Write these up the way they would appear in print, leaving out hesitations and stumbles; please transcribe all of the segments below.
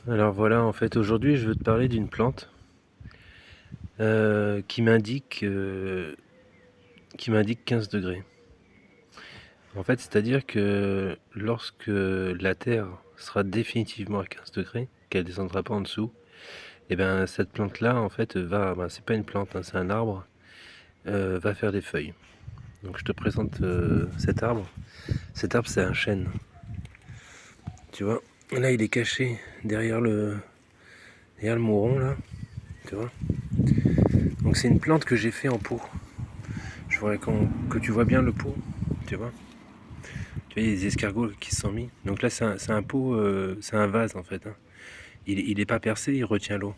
Alors voilà, en fait, aujourd'hui, je veux te parler d'une plante qui m'indique 15 degrés. En fait, c'est-à-dire que lorsque la Terre sera définitivement à 15 degrés, qu'elle descendra pas en dessous, et ben cette plante-là, en fait, c'est pas une plante, hein, c'est un arbre, va faire des feuilles. Donc je te présente cet arbre. Cet arbre, c'est un chêne. Tu vois, là, il est caché derrière le mouron, là. Tu vois. Donc c'est une plante que j'ai fait en pot. Je voudrais que tu vois bien le pot, tu vois. Tu vois, il y a des escargots qui se sont mis. Donc là, c'est un pot, c'est un vase en fait, hein. Il est pas percé, il retient l'eau.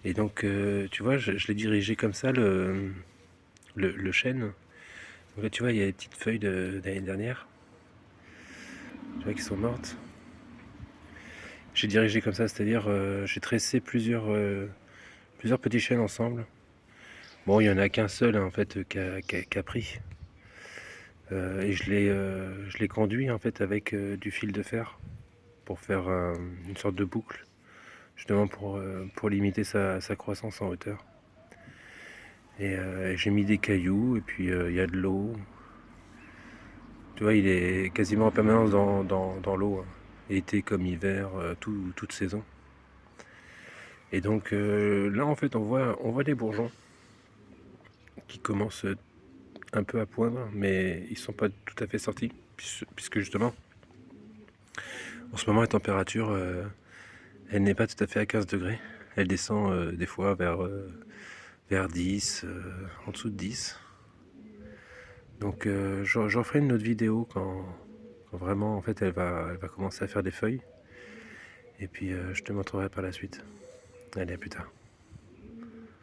Et donc, tu vois, je l'ai dirigé comme ça, le chêne. Donc là, tu vois, il y a des petites feuilles d'année dernière, tu vois, qui sont mortes. J'ai dirigé comme ça, c'est-à-dire, j'ai tressé plusieurs petits chênes ensemble. Bon, il y en a qu'un seul, hein, en fait, qui a pris. Et je l'ai conduit, en fait, avec du fil de fer pour faire une sorte de boucle, justement pour limiter sa croissance en hauteur. Et j'ai mis des cailloux, et puis il y a de l'eau. Tu vois, il est quasiment en permanence dans l'eau, hein. Été comme hiver, toute saison. Et donc là, en fait, on voit des bourgeons qui commencent un peu à poindre, mais ils sont pas tout à fait sortis, puisque justement, en ce moment, la température, elle n'est pas tout à fait à 15 degrés. Elle descend des fois vers 10, en dessous de 10. Donc j'en ferai une autre vidéo quand vraiment en fait elle va commencer à faire des feuilles. Et puis je te montrerai par la suite. Allez, à plus tard.